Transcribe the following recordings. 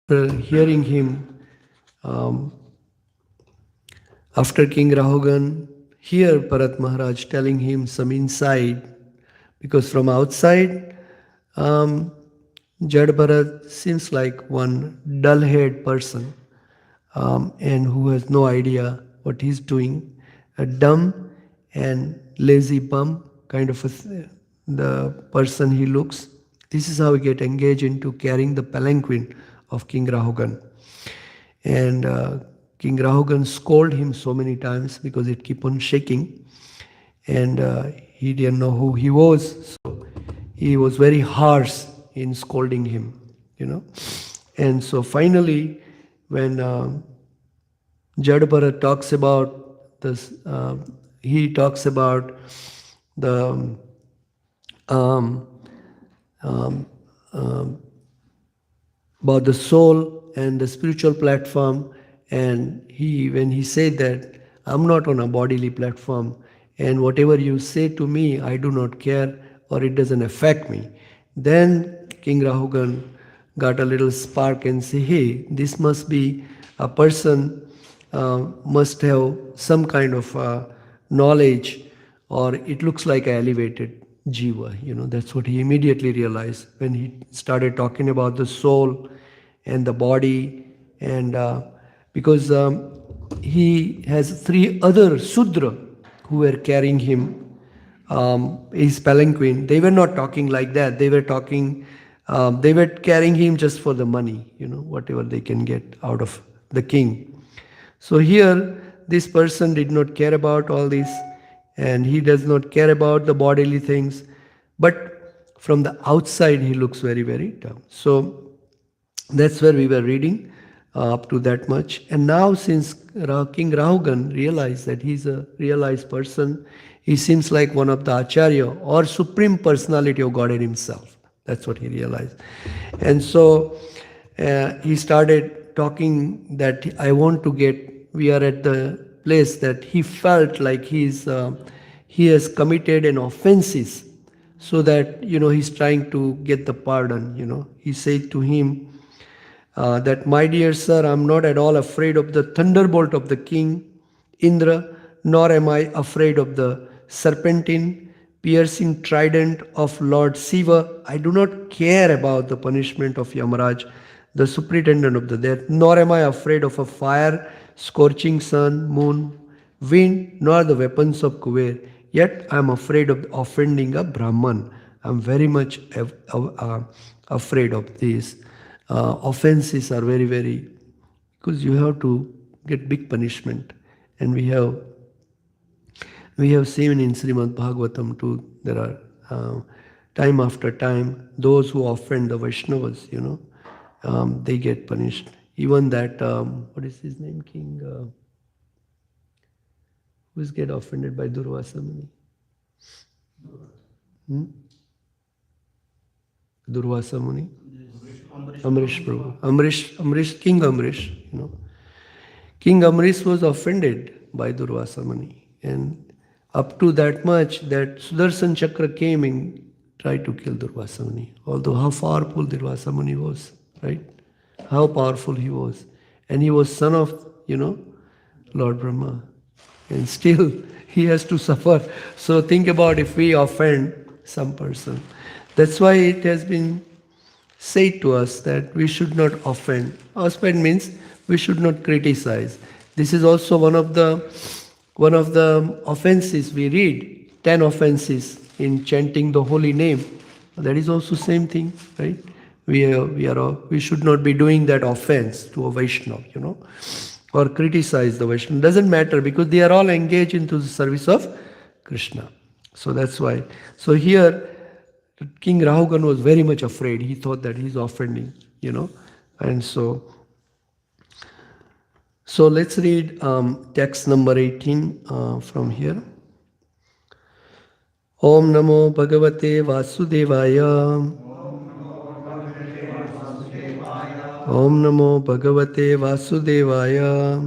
hearing him, um, after King Rahugan, hear Bharat Maharaj telling him some insight, because from outside, um, Jad Bharat seems like one dull-haired person, and who has no idea what he's doing, a dumb and lazy bum kind of the person he looks. This is how he get engaged into carrying the palanquin of King Rahugan. And King Rahugan scolded him so many times because it keep on shaking, and he didn't know who he was, so he was very harsh in scolding him. And so finally, when Jadabharat talks about this, he talks about the um, um, um, about the soul and the spiritual platform, and when he said that I'm not on a bodily platform, and whatever you say to me I do not care, or it doesn't affect me, then King Rahugan got a little spark and say, hey, this must be a person, must have some kind of knowledge, or it looks like an elevated jiva. That's what he immediately realized when he started talking about the soul and the body. And because he has three other Sudra who were carrying him, his palanquin. They were not talking like that. They were talking, they were carrying him just for the money, whatever they can get out of the king. So here, this person did not care about all this, and he does not care about the bodily things, but from the outside, he looks very, very dumb. So that's where we were reading up to that much. And now, since King Rahugan realized that he's a realized person, he seems like one of the Acharya or Supreme Personality of Godhead himself. That's what he realized. And so he started talking that I want to get, we are at the place that he felt like he has committed an offenses, so that, he's trying to get the pardon. He said to him, that, my dear sir, I'm not at all afraid of the thunderbolt of the king Indra, nor am I afraid of the serpentine, piercing trident of Lord Shiva. I do not care about the punishment of Yamaraj, the superintendent of the death, nor am I afraid of a fire, scorching sun, moon, wind, nor the weapons of Kuber. Yet I am afraid of offending a Brahman. I am very much afraid of these. Offenses are very, very, because you have to get big punishment. And we have seen in Srimad Bhagavatam too, there are time after time, those who offend the Vaishnavas, they get punished. Even that, what is his name, King? Who's get offended by Durvasa Muni? Durvasa Muni? Amrish Prabhu. Amrish, King Amrish, King Amrish was offended by Durvasa Muni. And up to that much that Sudarshan Chakra came and tried to kill Durvasa Muni. Although how powerful Durvasa Muni was, right? How powerful he was. And he was son of, Lord Brahma. And still he has to suffer. So think about if we offend some person. That's why it has been said to us that we should not offend. Offend means we should not criticize. This is also one of the offenses we read, 10 offenses in chanting the holy name. That is also same thing, right? We should not be doing that offense to a Vaishnava, or criticize the Vaishnava. Doesn't matter, because they are all engaged into the service of Krishna. So that's why. So here, King Rahugan was very much afraid. He thought that he's offending, and so let's read text number 18 from here. Om Namo Bhagavate Vasudevaya. Om Namo Bhagavate Vasudevaya.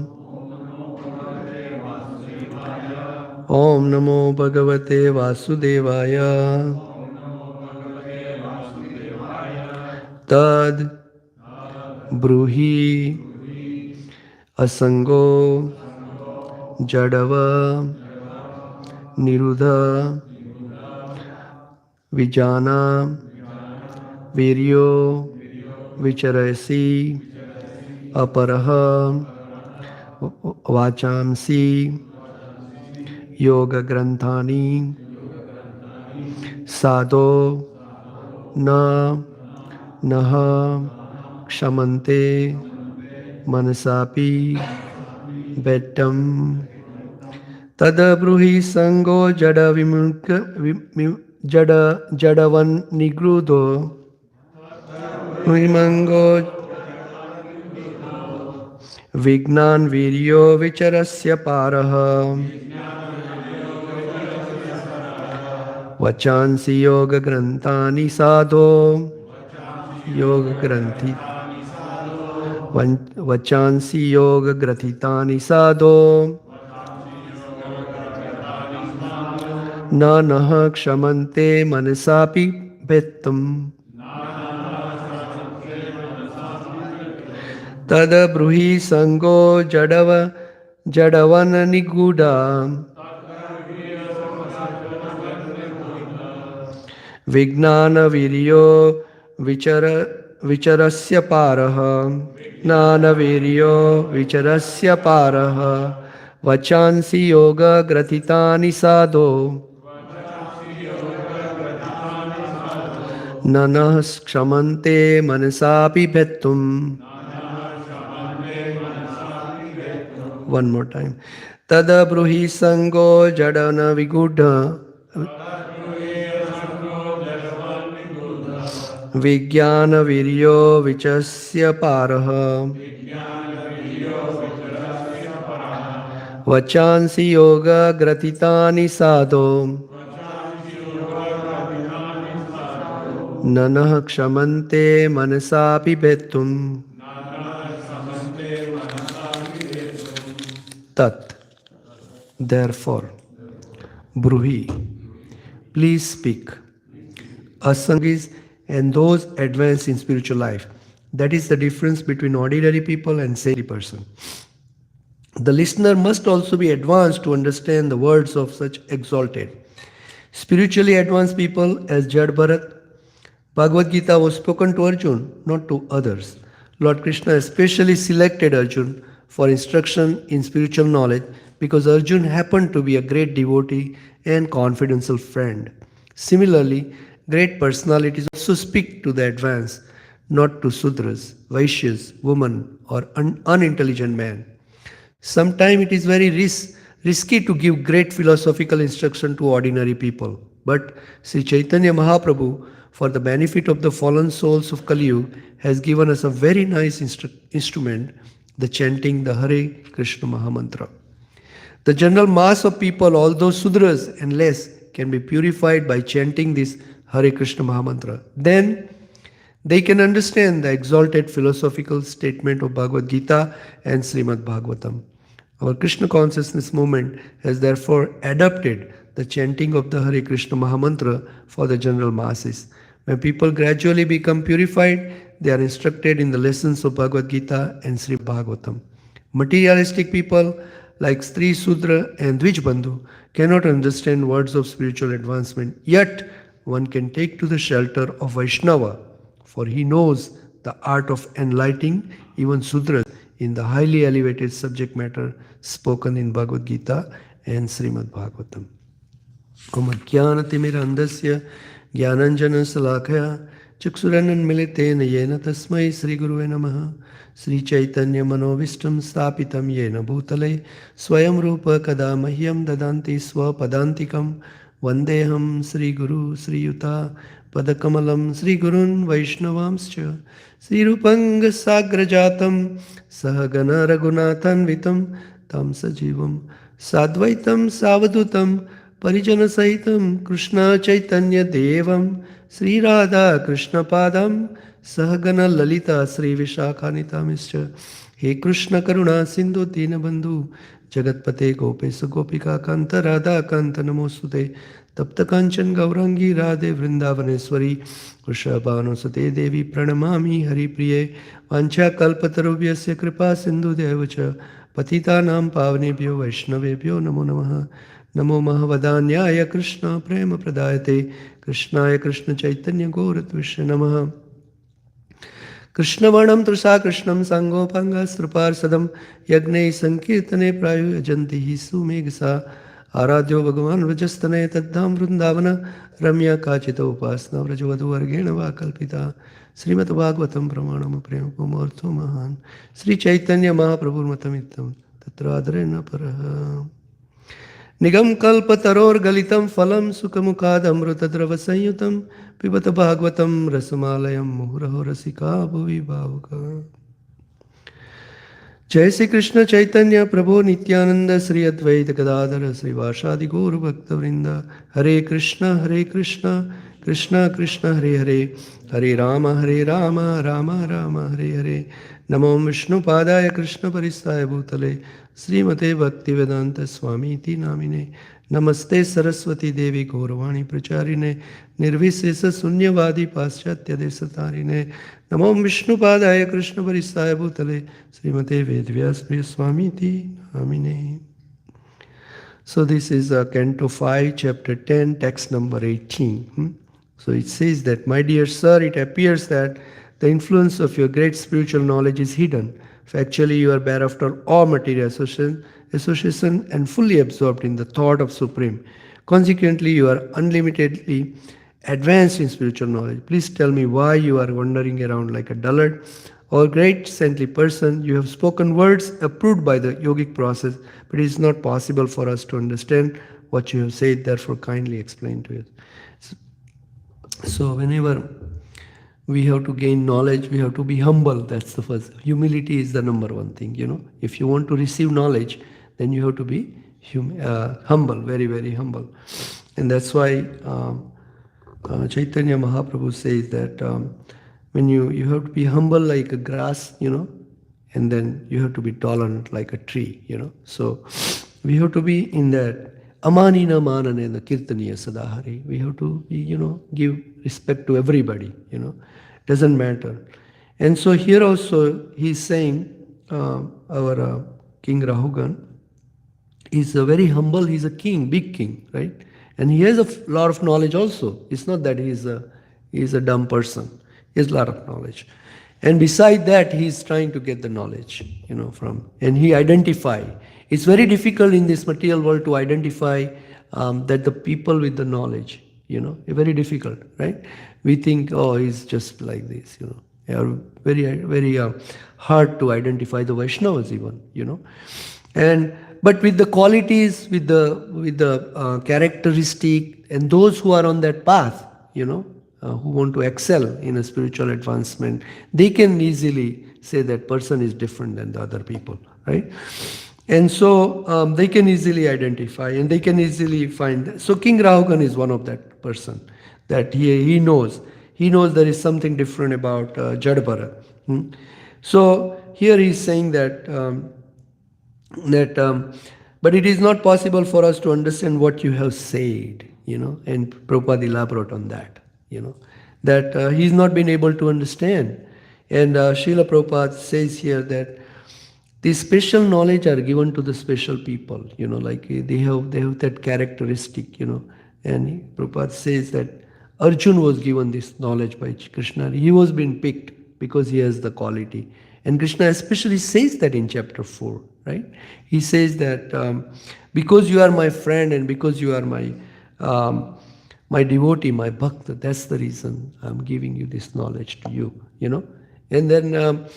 Om Namo Bhagavate Vasudevaya. Tad Bruhi Asango Jadava Niruddha Vijana Viryo Vicharasi Aparaha Vachamsi Yoga Granthani Sado Na Naha Kshamante Manasapi Bettam Tadabruhi Sango Jada Vimukha Jadavan Nigrudo Vimango Vignan Viryo Vicharasya Paraha Vachansi Yoga Grantani Sadho Yoga Granthi Vachansi Yoga Grathitani Sadho Nanaha Kshamante Manasapi Bettam Tada Bruhi Sango Jadavana Niguda Vignana Viryo Vicharasya Paraha Nana Viryo Vicharasya Paraha Vachansi Yoga Grathitani Sadho Nanas Kshamante Manasapi Bhettum. One more time. Tada Bruhi Sango Jadana Vigudha Vijnana Viryo Vichasya Paraha Vachansi Yoga Gratitani Sadho Nanah Kshamante Manasapi Bhettum. Tat. Therefore, Bruhi, please speak. Asangis and those advanced in spiritual life. That is the difference between ordinary people and saintly person. The listener must also be advanced to understand the words of such exalted, spiritually advanced people as Jad Bharat. Bhagavad Gita was spoken to Arjun, not to others. Lord Krishna especially selected Arjun for instruction in spiritual knowledge because Arjun happened to be a great devotee and confidential friend. Similarly, great personalities also speak to the advanced, not to Sudras, Vaishyas, women, or unintelligent men. Sometimes it is very risky to give great philosophical instruction to ordinary people. But Sri Chaitanya Mahaprabhu, for the benefit of the fallen souls of Kali Yuga, has given us a very nice instrument, the chanting the Hare Krishna Mahamantra. The general mass of people, although Sudras and less, can be purified by chanting this Hare Krishna Mahamantra. Then they can understand the exalted philosophical statement of Bhagavad Gita and Srimad Bhagavatam. Our Krishna consciousness movement has therefore adopted the chanting of the Hare Krishna Mahamantra for the general masses. When people gradually become purified, they are instructed in the lessons of Bhagavad Gita and Sri Bhagavatam. Materialistic people like Stri Sudra and Dvijbandhu cannot understand words of spiritual advancement, yet one can take to the shelter of Vaishnava, for he knows the art of enlightening even Sudras in the highly elevated subject matter spoken in Bhagavad Gita and Srimad Bhagavatam. Om Ajnanatimmirandasya Jnananjana Salakaya Chaksurananmilitena Yena Tasmai Sri Guruve Namaha Sri Chaitanya Manovistam Stapitam Yena Bhutale Swayam Rupa Kada Mahyam Dadanti Swapadantikam Vandeham Sri Guru Sri Yuta Padakamalam Sri Gurun Vaishnavamscha Sri Rupanga Sagrajatam Sahagana Raghunathan Vitam Tam Sajivam Sadvaitam Savadutam Parijana Sahitam Krishna Chaitanya Devam Sri Radha Krishna Padam Sahagana Lalita Sri Vishakhanitamishcha He Krishna Karuna Sindhu Dina Bandhu Jagatpate Gopesa Gopika Kanta Radha Kanta Namosute Tapta Kanchan Gaurangi Radhe Vrindavaneshwari Vrishabhanusate Devi Pranamami Hari Priye Vancha Kalpatarubhyasya Kripa Sindhu Devacha Patitanam Pavanebhyo Vaishnavebhyo Namo Namaha Namo Mahavadanyaya Krishna Prema Pradayate Krishnaya Krishna Chaitanya Gauratvisha Namaha Krishnavarnam Trusa Krishnam Sangopangas Truparsadam Yagne Sankirtane Prayu Yajanti Sumegasa Aradhyo Bhagavan Vajastane Taddham Vrindavana Ramya Kachita Upasna Vrajavadu Vargena Vakalpita Srimad Bhagavatam Pramanam Prem Pumurtho Mahan Sri Chaitanya Mahaprabhu Matamitam Tatra Adrena Paraha Nigam kalpataror galitam phalam sukhamukad amrutadrava sanyutam pibata bhagavatam rasamalayam muhuraho rasika bhuvi bhavuka. Jai Sri Krishna Chaitanya Prabhu Nityananda Sri Advaita Gadadhara Sri Vashadi Guru Bhakta Vrinda Hare Krishna Krishna Krishna Hare Hare Hare Rama Rama Rama Hare Hare Namo Vishnu Padaya Krishna Paristaya Bhutale Srimate Bhaktivedanta Swami Iti Namine Namaste Saraswati Devi Gauravani Pracharine Nirvisesa Sunyavadi Paschatya Desatarine Namo Vishnu Padaya Krishna Paristaya Bhutale Srimate Vedvyas Priya Swami Iti Namine. So this is Canto 5, Chapter 10, text number 18. So it says that, my dear sir, it appears that the influence of your great spiritual knowledge is hidden. Factually, you are bare after all material association and fully absorbed in the thought of Supreme. Consequently, you are unlimitedly advanced in spiritual knowledge. Please tell me why you are wandering around like a dullard. O great saintly person, you have spoken words approved by the yogic process, but it is not possible for us to understand what you have said, therefore kindly explain to us. So whenever we have to gain knowledge, we have to be humble. That's the first. Humility is the number one thing, If you want to receive knowledge, then you have to be humble, very, very humble. And that's why Chaitanya Mahaprabhu says that when you have to be humble like a grass, and then you have to be tolerant like a tree, So we have to be in that amanina manane the kirtaniya sadahari. We have to be, give respect to everybody, Doesn't matter. And so here also he's saying, our King Rahugan is a very humble, he's a king, big king, right? And he has a lot of knowledge also. It's not that he's a dumb person. He has a lot of knowledge. And beside that, he's trying to get the knowledge, and he identify. It's very difficult in this material world to identify that the people with the knowledge, very difficult, right? We think, oh, he's just like this, They are very, very hard to identify the Vaishnavas even, But with the qualities, with the characteristic, and those who are on that path, who want to excel in a spiritual advancement, they can easily say that person is different than the other people, right? And so they can easily identify and they can easily find. So King Rahugan is one of that person that he knows. He knows there is something different about Jada Bharat. So here he is saying that but it is not possible for us to understand what you have said, and Prabhupada elaborate on that, that he's not been able to understand. And Srila Prabhupada says here that these special knowledge are given to the special people, like they have that characteristic, and Prabhupada says that Arjun was given this knowledge by Krishna. He was being picked because he has the quality. And Krishna especially says that in chapter 4, right? He says that because you are my friend and because you are my devotee, my bhakta, that's the reason I'm giving you this knowledge to you, And then,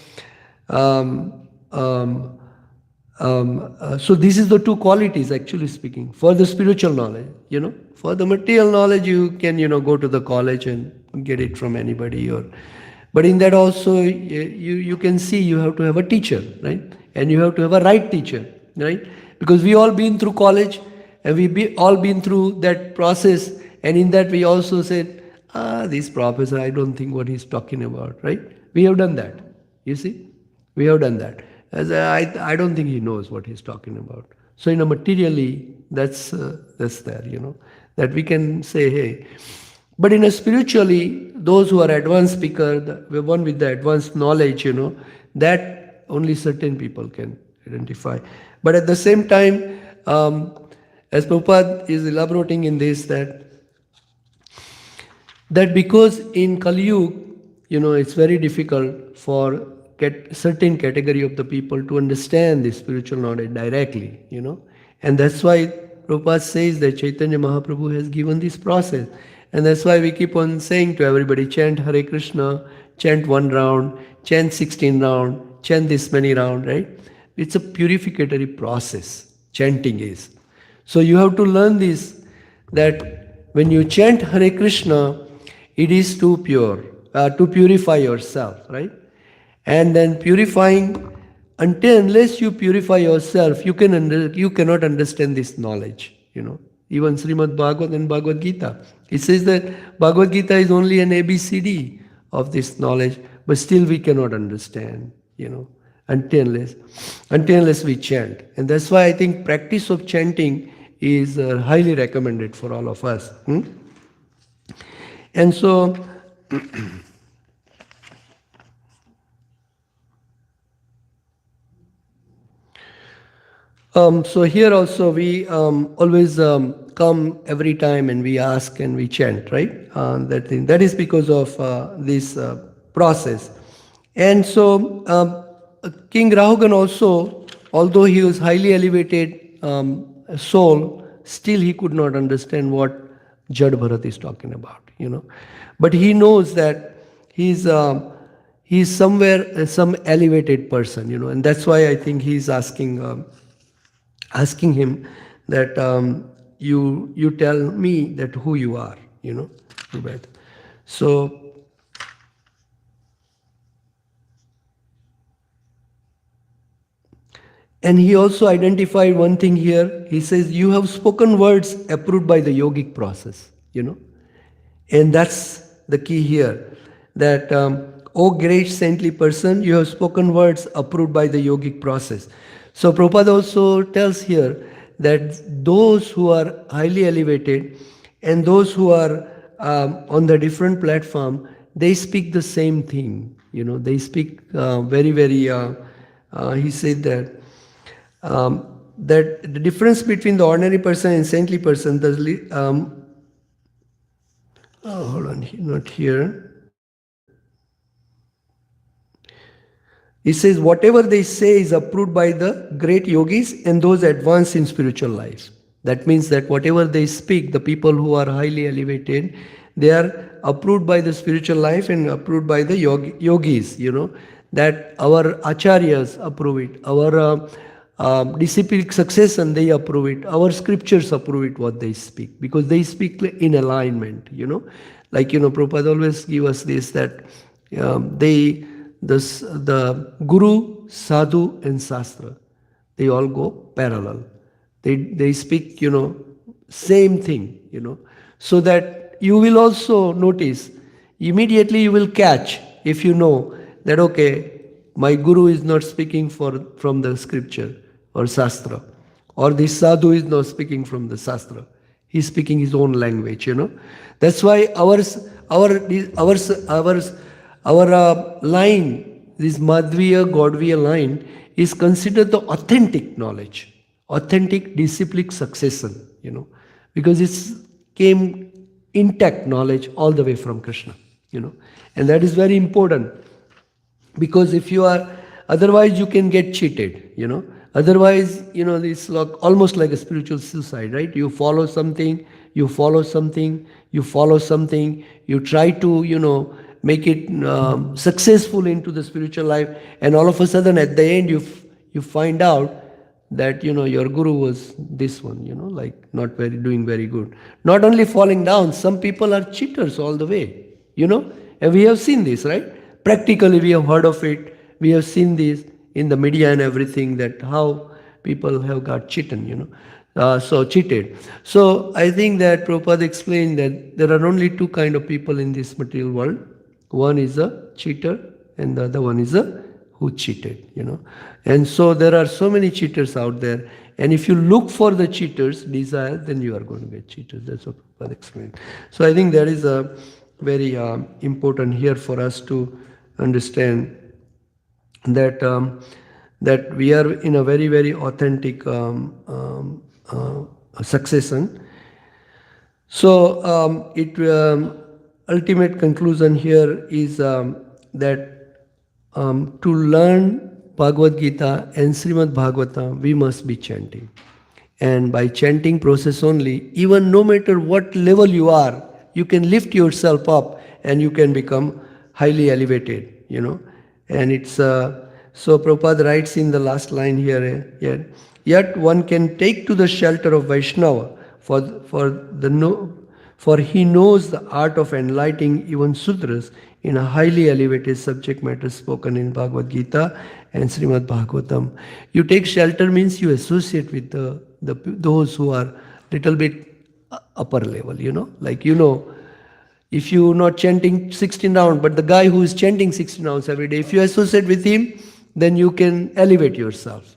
so this is the two qualities, actually speaking, for the spiritual knowledge, For the material knowledge, you can, go to the college and get it from anybody, but in that also, you can see you have to have a teacher, right? And you have to have a right teacher, right? Because we all been through college and all been through that process. And in that we also said, this professor, I don't think what he's talking about, right? We have done that, you see? We have done that. As I don't think he knows what he's talking about. So, materially, that's there, that we can say, hey. But in a spiritually, those who are advanced speaker, the one with the advanced knowledge, that only certain people can identify. But at the same time, as Prabhupada is elaborating in this, that because in Kali Yuga, it's very difficult for certain category of the people to understand the spiritual knowledge directly, and that's why Prabhupada says that Chaitanya Mahaprabhu has given this process, and that's why we keep on saying to everybody, chant Hare Krishna, chant 1 round, chant 16 round, chant this many round, right? It's a purificatory process, chanting is. So you have to learn this, that when you chant Hare Krishna, it is to purify yourself, right? And then purifying, unless you purify yourself, you cannot understand this knowledge, Even Srimad Bhagavat and Bhagavad Gita, it says that Bhagavad Gita is only an ABCD of this knowledge, but still we cannot understand, until unless we chant. And that's why I think practice of chanting is highly recommended for all of us. And so, so here also we always come every time and we ask and we chant, right? That is because of this process. And so King Rahugan also, although he was highly elevated soul, still he could not understand what Jad Bharat is talking about, But he knows that he's somewhere some elevated person, and that's why I think he's asking him that you tell me that who you are, So and he also identified one thing here. He says, you have spoken words approved by the yogic process, And that's the key here, that, O great saintly person, you have spoken words approved by the yogic process. So Prabhupada also tells here that those who are highly elevated and those who are on the different platform, they speak the same thing. They speak very, very, he said that, that the difference between the ordinary person and saintly person, hold on, not here. He says, whatever they say is approved by the great yogis and those advanced in spiritual life. That means that whatever they speak, the people who are highly elevated, they are approved by the spiritual life and approved by the yogis, that our acharyas approve it, our disciplic succession, they approve it, our scriptures approve it, what they speak, because they speak in alignment, Like, Prabhupada always give us this, that the Guru, Sadhu and Shastra, they all go parallel. They speak, same thing, So that you will also notice, immediately you will catch, if you know that, okay, my Guru is not speaking from the scripture or Shastra, or the Sadhu is not speaking from the Shastra. He's speaking his own language, That's why our line, this Madhviya, Gaudviya line, is considered the authentic knowledge, authentic disciplic succession, because it came intact knowledge all the way from Krishna, And that is very important, because if you are, otherwise you can get cheated, Otherwise, it's like, almost like a spiritual suicide, right? You follow something, you try to, make it successful into the spiritual life, and all of a sudden at the end you find out that, your Guru was this one, like not doing very good. Not only falling down, some people are cheaters all the way, and we have seen this, right? Practically we have heard of it, we have seen this in the media and everything, that how people have got cheated, cheated. So I think that Prabhupada explained that there are only two kind of people in this material world. One is a cheater and the other one is a who cheated, And so there are so many cheaters out there. And if you look for the cheaters' desire, then you are going to get cheaters. That's what Prabhupada explained. So I think that is a very important here for us to understand that that we are in a very, very authentic succession. So ultimate conclusion here is that to learn Bhagavad Gita and Srimad Bhagavatam, we must be chanting. And by chanting process only, even no matter what level you are, you can lift yourself up and you can become highly elevated, And it's so Prabhupada writes in the last line here, yet one can take to the shelter of Vaishnava for he knows the art of enlightening even Sudras in a highly elevated subject matter spoken in Bhagavad Gita and Srimad Bhagavatam. You take shelter means you associate with those who are little bit upper level, like if you're not chanting 16 rounds, but the guy who is chanting 16 rounds every day, if you associate with him, then you can elevate yourself,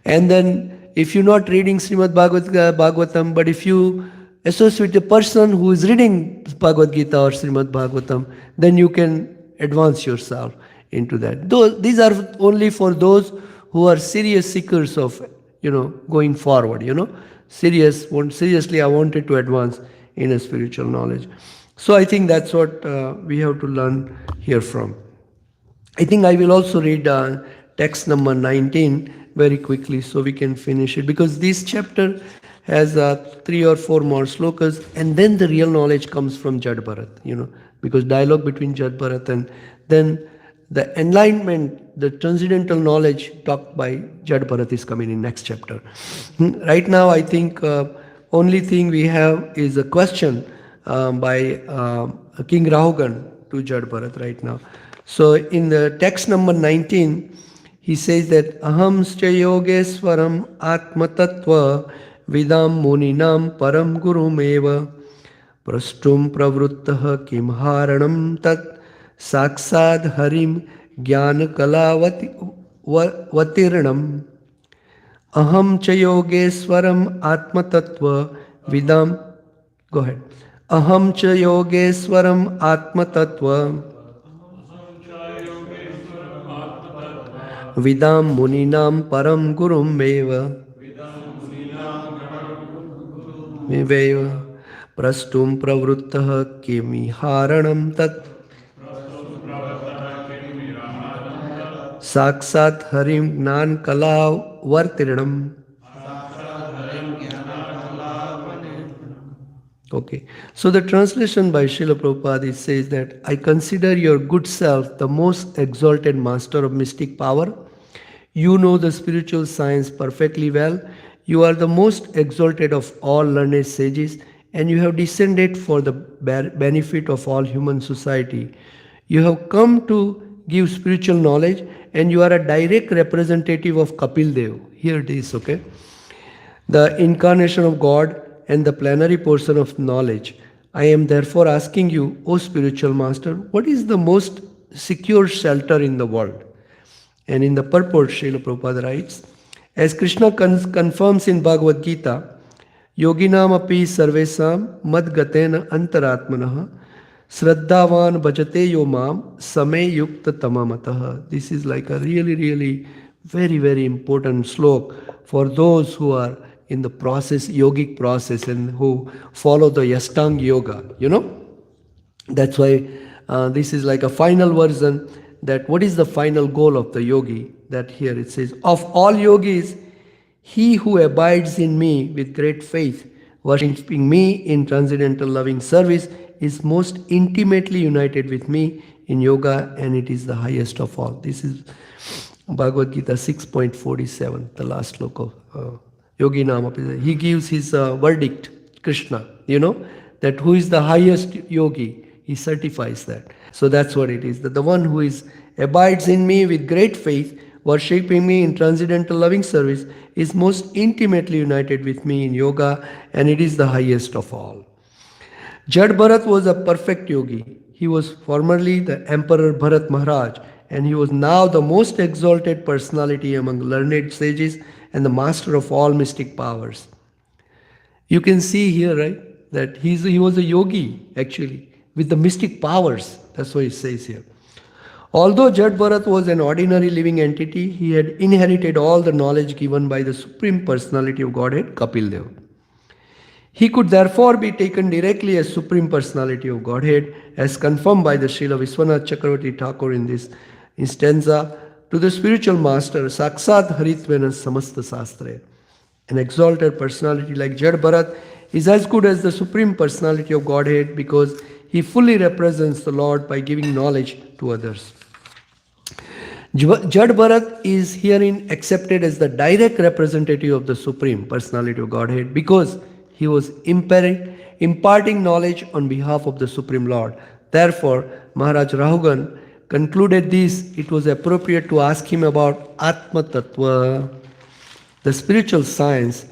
And then if you're not reading Srimad Bhagavatam, but if you associate with a person who is reading Bhagavad Gita or Srimad Bhagavatam, then you can advance yourself into that. These are only for those who are serious seekers of, going forward, seriously I wanted to advance in a spiritual knowledge. So I think that's what we have to learn here from. I think I will also read text number 19 very quickly so we can finish it, because this chapter has 3 or 4 more slokas, and then the real knowledge comes from Jad Bharat, because dialogue between Jad Bharat and then the enlightenment, the transcendental knowledge talked by Jad Bharat is coming in next chapter. Right now, I think only thing we have is a question by King Rahugan to Jad Bharat right now. So in the text number 19, he says that Ahamscha yogeswaram atmatattva vidam muninam param gurumeva prastum pravruttah kim haranam tat saksad harim jnana kalavatirnam aham cha yogeswaram atmatattva vidam. Go ahead. Aham cha yogeswaram atmatattva vidam muninam param gurum meva prastum pravruttah kimi haranam tat saksat harim gnan kala vartiranam. Okay, so the translation by Srila Prabhupada says that I consider your good self the most exalted master of mystic power. You know the spiritual science perfectly well. You are the most exalted of all learned sages, and you have descended for the benefit of all human society. You have come to give spiritual knowledge, and you are a direct representative of Kapil Dev. Here it is, okay? The incarnation of God and the plenary portion of knowledge. I am therefore asking you, O spiritual master, what is the most secure shelter in the world? And in the purport, Srila Prabhupada writes, as Krishna confirms in Bhagavad Gita, Yoginam api sarvesam madgatena antaratmanah Sraddhavan bhajate yomam same yukta tamamataha. This is like a really, really very, very important slok for those who are in the process, yogic process, and who follow the Ashtanga yoga, That's why this is like a final version, that what is the final goal of the yogi? That here it says, of all yogis, he who abides in me with great faith, worshipping me in transcendental loving service, is most intimately united with me in yoga, and it is the highest of all. This is Bhagavad Gita 6.47, the last sloka of Yogi Nama. He gives his verdict, Krishna, that who is the highest yogi. He certifies that. So that's what it is, that the one who abides in me with great faith, worshipping me in transcendental loving service, is most intimately united with me in yoga, and it is the highest of all. Jad Bharat was a perfect yogi. He was formerly the Emperor Bharat Maharaj, and he was now the most exalted personality among learned sages and the master of all mystic powers. You can see here, right, that he was a yogi, actually, with the mystic powers. That's what it says here. Although Jad Bharat was an ordinary living entity, he had inherited all the knowledge given by the Supreme Personality of Godhead, Kapil Dev. He could therefore be taken directly as Supreme Personality of Godhead, as confirmed by the Srila Vishwanath Chakravarti Thakur in this stanza, to the spiritual master, Saksat Haritvena Samasta Sastra. An exalted personality like Jad Bharat is as good as the Supreme Personality of Godhead because he fully represents the Lord by giving knowledge to others. Jad Bharat is herein accepted as the direct representative of the Supreme Personality of Godhead because he was imparting knowledge on behalf of the Supreme Lord. Therefore, Maharaj Rahugan concluded this, it was appropriate to ask him about Atma Tattva, the spiritual science,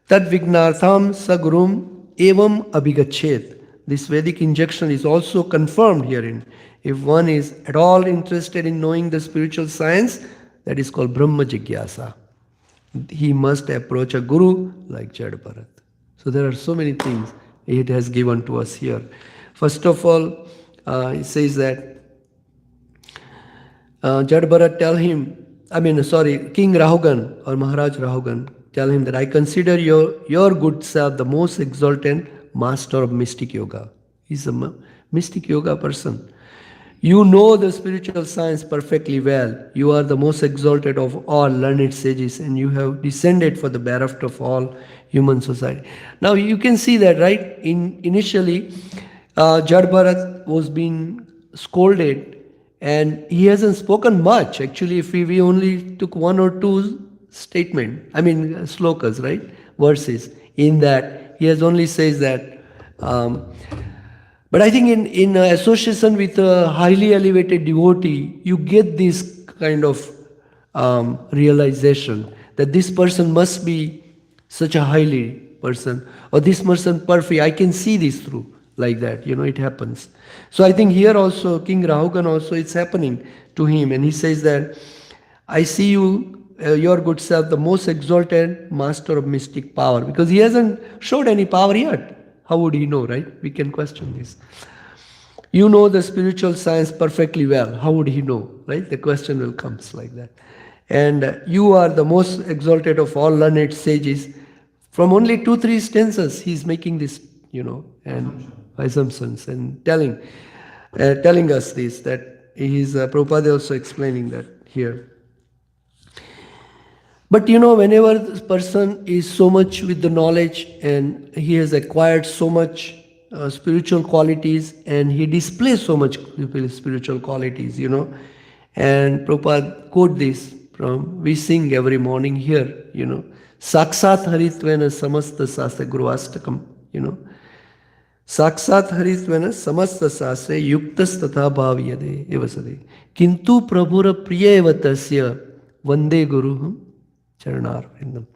Tad Vignartham Sagurum Evam Abhigachet. This Vedic injunction is also confirmed herein. If one is at all interested in knowing the spiritual science, that is called Brahma Jigyasa. He must approach a guru like Jad Bharat. So there are so many things it has given to us here. First of all, it says that Jad Bharat King Rahugan or Maharaj Rahugan tell him that I consider your good self the most exalted master of mystic yoga. He's a mystic yoga person. You know the spiritual science perfectly well. You are the most exalted of all learned sages, and you have descended for the benefit of all human society. Now you can see that, right? Initially, Jad Bharat was being scolded, and he hasn't spoken much. Actually, if we only took one or two slokas, right? Verses. In that, he has only says that. But I think in association with a highly elevated devotee, you get this kind of realization that this person must be such a highly person, or this person perfect. I can see this through like that. It happens. So I think here also, King Rahugan also, it's happening to him. And he says that, I see you, your good self, the most exalted master of mystic power. Because he hasn't showed any power yet. How would he know, right? We can question this. You know the spiritual science perfectly well. How would he know, right? The question will come like that. And you are the most exalted of all learned sages. From only 2-3 stanzas, he's making this, and assumptions and telling us this, that he's Prabhupada also explaining that here. But whenever this person is so much with the knowledge and he has acquired so much spiritual qualities and he displays so much spiritual qualities, and Prabhupada quote this from, we sing every morning here, Saksat Haritvena Samasta Sastra Guruvastakam, Saksat Haritvena Samasta Sastra Yuktas Tatha Bhavyade Evasade Kintu Prabhura Priya Evatasya Vande Guruham Charanarvindam.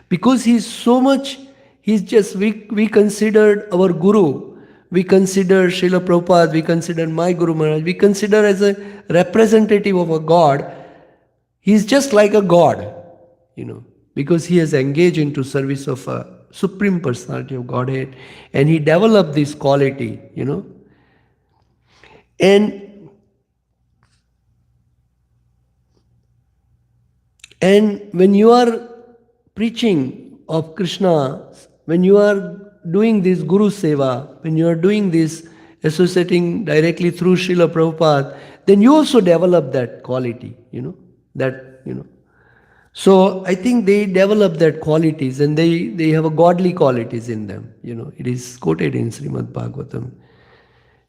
Because he's so much, we considered our Guru, we consider Srila Prabhupada, we consider my Guru Maharaj, we consider as a representative of a God. He's just like a God, because he has engaged into service of a Supreme Personality of Godhead, and he developed this quality, And when you are preaching of Krishna, when you are doing this Guru Seva, when you are doing this associating directly through Srila Prabhupada, then you also develop that quality, So I think they develop that qualities and they have a godly qualities in them. It is quoted in Srimad Bhagavatam.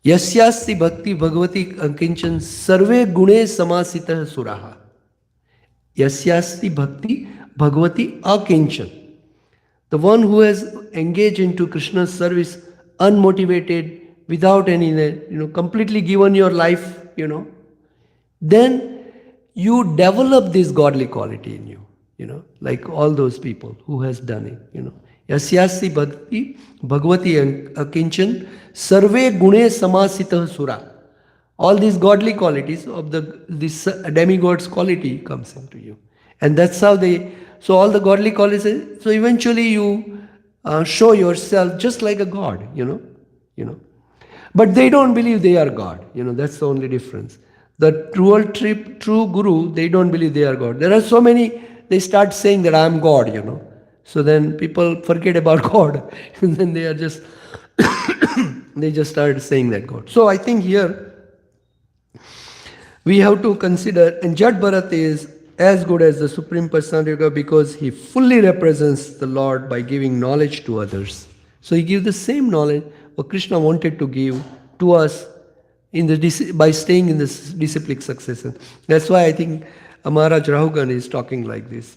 Yasyasti bhakti bhagavati ankinchan sarve gune samasita suraha. Yasyasti bhakti bhagavati akinchan. The one who has engaged into Krishna's service unmotivated, without any, completely given your life, then you develop this godly quality in you, like all those people who has done it, Yasyasti bhakti bhagavati akinchan sarve gune samasita sura. All these godly qualities of this demigod's quality comes into you. And that's how so all the godly qualities, so eventually you show yourself just like a god, you know. But they don't believe they are God. That's the only difference. The true guru, they don't believe they are God. There are so many, they start saying that I am God. So then people forget about God. And then they are just, they just start saying that God. So I think here, we have to consider, and Jat Bharat is as good as the Supreme Personality of God because he fully represents the Lord by giving knowledge to others. So he gives the same knowledge what Krishna wanted to give to us by staying in this disciplic succession. That's why I think Maharaj Rahugan is talking like this.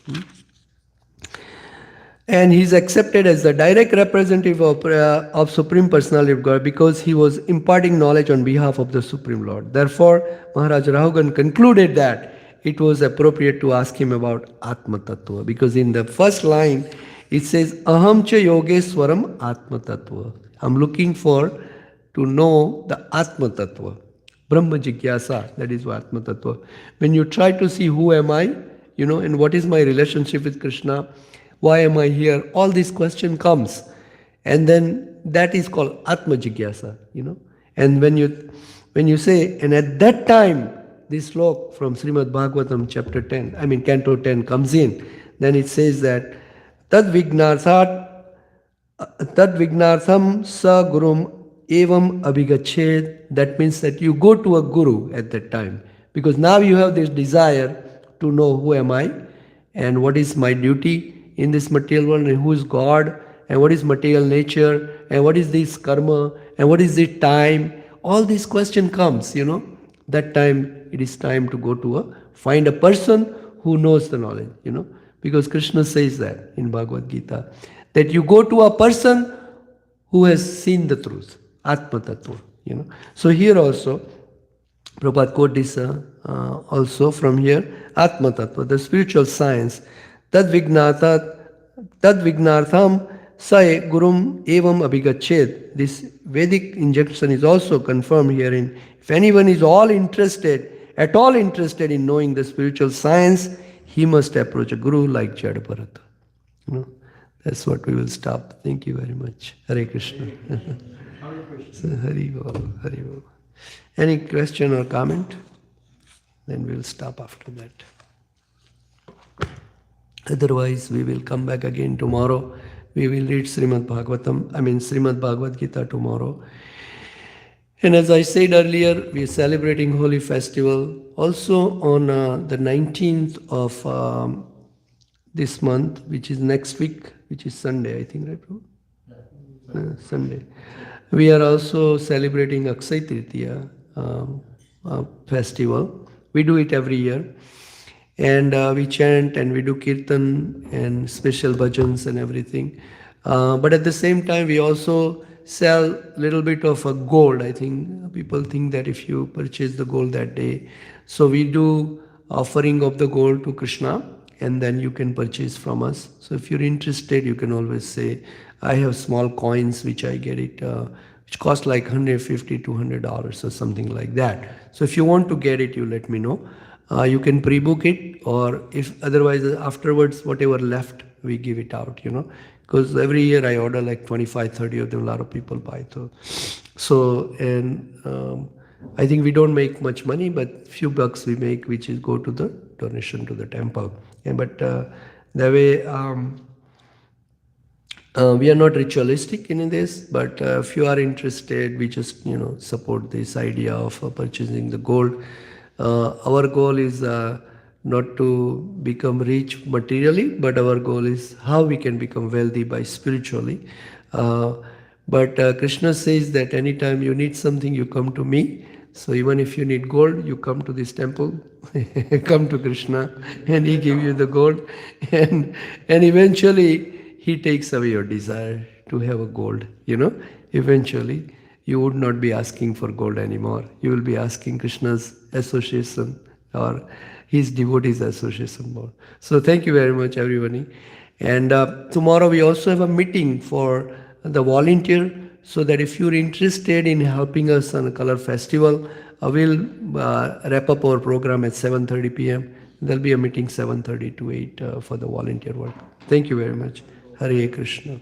And he's accepted as the direct representative of Supreme Personality of God because he was imparting knowledge on behalf of the Supreme Lord. Therefore, Maharaj Rahugan concluded that it was appropriate to ask him about Atma Tattva because in the first line it says, Aham cha Yogeswaram Atma Tattva. I'm looking for to know the Atma Tattva. Brahma Jigyasa, that is what Atma Tattva. When you try to see who am I, and what is my relationship with Krishna, why am I here? All this question comes. And then that is called Atma Jigyasa, And when you say, and at that time, this slok from Srimad Bhagavatam chapter 10, canto 10 comes in, then it says that Tad Vignartham Sa Gurum Evam Abhigached. That means that you go to a guru at that time. Because now you have this desire to know who am I and what is my duty in this material world and who is God and what is material nature and what is this karma and what is the time. All this question comes, That time it is time to go to find a person who knows the knowledge, Because Krishna says that in Bhagavad Gita, that you go to a person who has seen the truth, Atma Tattva, So here also, Prabhupada quote this also from here, Atma Tattva, the spiritual science, Tad Vignartham Sae Gurum Evam Abhigached. This Vedic injunction is also confirmed herein. If anyone is at all interested in knowing the spiritual science, he must approach a guru like Jat Bharat. That's what we will stop. Thank you very much. Hare Krishna. Hare Krishna. So, Hari Bol, Hari Bol. Any question or comment? Then we'll stop after that. Otherwise, we will come back again tomorrow. We will read Srimad Bhagavad Gita tomorrow. And as I said earlier, we are celebrating Holy Festival. Also on the 19th of this month, which is next week, which is Sunday, I think, right, bro? Sunday. We are also celebrating Akshaya Tritiya festival. We do it every year. And we chant and we do kirtan and special bhajans and everything. But at the same time, we also sell a little bit of a gold. I think people think that if you purchase the gold that day. So we do offering of the gold to Krishna and then you can purchase from us. So if you're interested, you can always say, I have small coins which I get it, which cost like $150, $200 or something like that. So if you want to get it, you let me know. You can pre-book it, or if otherwise afterwards, whatever left, we give it out, because every year I order like 25, 30 of them, a lot of people buy. So and I think we don't make much money, but few bucks we make, which is go to the donation to the temple. But that way, we are not ritualistic in this, but if you are interested, we just, support this idea of purchasing the gold. Our goal is not to become rich materially, but our goal is how we can become wealthy by spiritually. But Krishna says that anytime you need something, you come to me. So even if you need gold, you come to this temple, come to Krishna, and he give you the gold, and eventually he takes away your desire to have a gold. Eventually you would not be asking for gold anymore. You will be asking Krishna's association or his devotees association more. So thank you very much, everybody. And tomorrow we also have a meeting for the volunteer, so that if you're interested in helping us on a color festival, we'll wrap up our program at 7:30 p.m. There'll be a meeting 7:30 to 8 for the volunteer work. Thank you very much. Hare Krishna.